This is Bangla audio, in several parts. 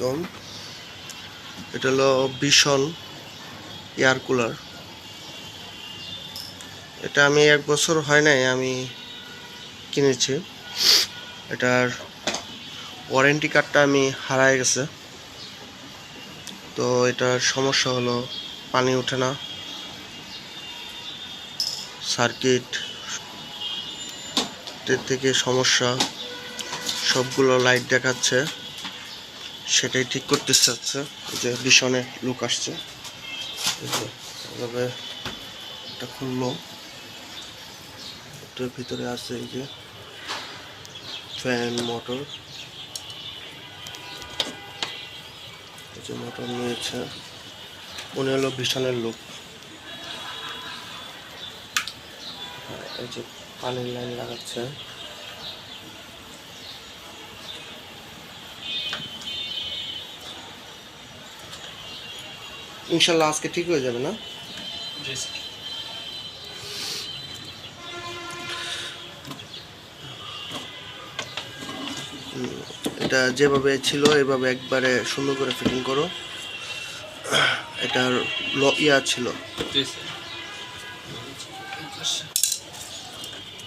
আলাইকুম। এটা হলো ভিশন এয়ার কুলার। এটা আমি 1 বছর হয় নাই আমি কিনেছি। এটার ওয়ারেন্টি কার্ডটা আমি হারায় গেছে। তো এটার সমস্যা হলো পানি ওঠে না, সার্কিট থেকে সমস্যা, সবগুলো লাইট দেখাচ্ছে, সেটাই ঠিক করতে চাচ্ছে। যে ভিশনের লুক আসছে, এভাবে এটা খুললো, এটার ভিতরে আছে এই যে ফ্যান, মোটর, এই যে মোটর নিয়েছে, মনে হলো ভিশনের লুক। এই যে পানির লাইন লাগাচ্ছে। ইনশাল্লাহ আজকে ঠিক হয়ে যাবে না? এটা যেভাবে ছিল এভাবে একবারে সুন্দর করে ফিটিং করো। এটার ছিল,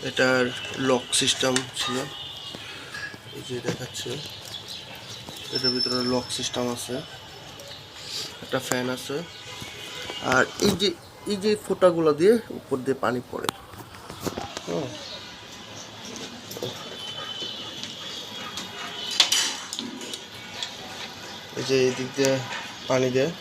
এটার লক সিস্টেম ছিল, এই যে দেখাচ্ছে। এটার ভিতরে লক সিস্টেম আছে, একটা ফ্যান আছে, আর এই যে ফোঁটাগুলো দিয়ে উপর দিয়ে পানি পড়ে। এই যে এই দিক দিয়ে পানি দেয়।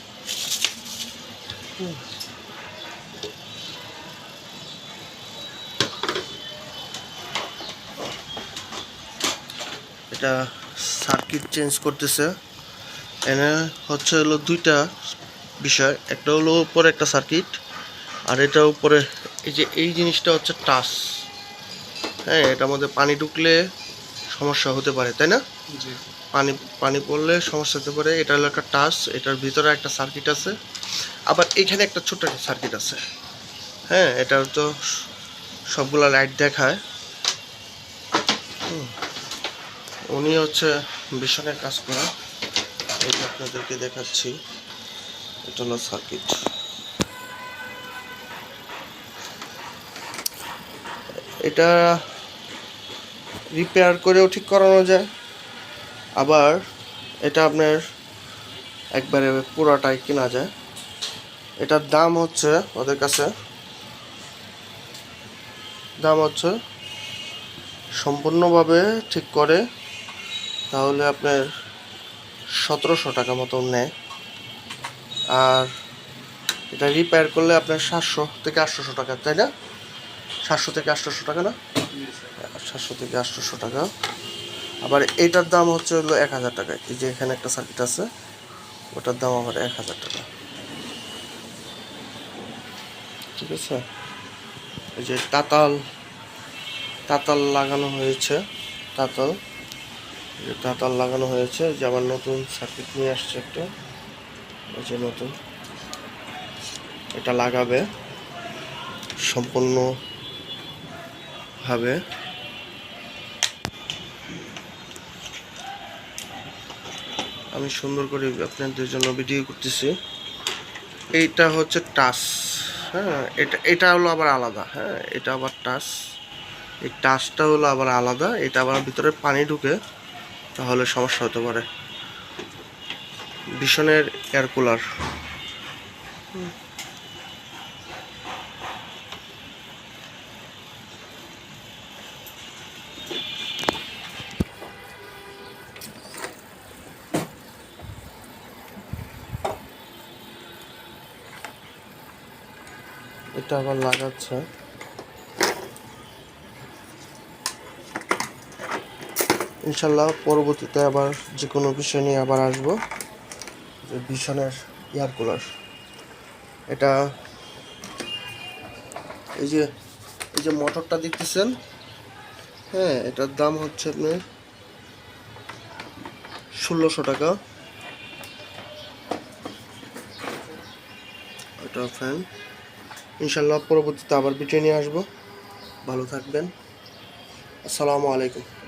এটা সার্কিট চেঞ্জ করতেছে। এনে হচ্ছে হলো দুইটা বিষয়, একটা হলো উপরে একটা সার্কিট, আর এটা উপরে এই যে এই জিনিসটা হচ্ছে টাচ। হ্যাঁ, এটার মধ্যে পানি ঢুকলে সমস্যা হতে পারে, তাই না? পানি পড়লে সমস্যা হতে পারে। এটা হলো একটা টাচ, এটার ভিতরে একটা সার্কিট আছে, আবার এখানে একটা ছোট্ট একটা সার্কিট আছে। হ্যাঁ, এটার তো সবগুলা লাইট দেখায়। উনি হচ্ছে ভিশনের কাজ করা, এটা আপনাদেরকে দেখাচ্ছি। এটা হলো সার্কিট। এটা রিপেয়ার করেও ঠিক করানো যায়, আবার এটা আপনার একবারে পুরাটাই কেনা যায়। এটার দাম হচ্ছে ওদের কাছে সম্পূর্ণভাবে ঠিক করে তাহলে আপনার 1700 টাকা মতো নেয়। আর এটা রিপেয়ার করলে আপনার 700 থেকে 800 টাকা, তাই না? 700 থেকে 800 টাকা না? 700 থেকে 800 টাকা। আবার এইটার দাম হচ্ছে হলো 1000 টাকা। এই যে এখানে একটা সার্কিট আছে, ওটার দাম আবার 1000 টাকা। ঠিক আছে। এই যে তাতাল লাগানো হয়েছে, তাতাল লাগানো হয়েছে। যে আবার নতুন সার্কিট নিয়ে আসছে একটা, এই যে নতুন, এটা লাগাবে সম্পূর্ণভাবে। আমি সুন্দর করে আপনাদের জন্য ভিডিও করতেছি। এইটা হচ্ছে টাচ। হ্যাঁ, এটা হলো আবার আলাদা। হ্যাঁ, এটা আবার টাচ, এই টাচটা হলো আবার আলাদা। এটা আবার ভিতরে পানি ঢুকে, তাহলে সমস্যা হতে পারে। ভিশনের এয়ার কুলার। এটা আবার লাগাচ্ছে। ইনশাল্লাহ পরবর্তীতে আবার যে কোনো বিষয় নিয়ে আবার আসবো। যে ভিশনের এয়ার কুলার, এটা এই যে মোটরটা দেখতেছেন, হ্যাঁ, এটার দাম হচ্ছে আপনার 1600 টাকা। এটা ফ্যান। ইনশাল্লাহ পরবর্তীতে আবার ভিডিও নিয়ে আসবো। ভালো থাকবেন। আসসালামু আলাইকুম।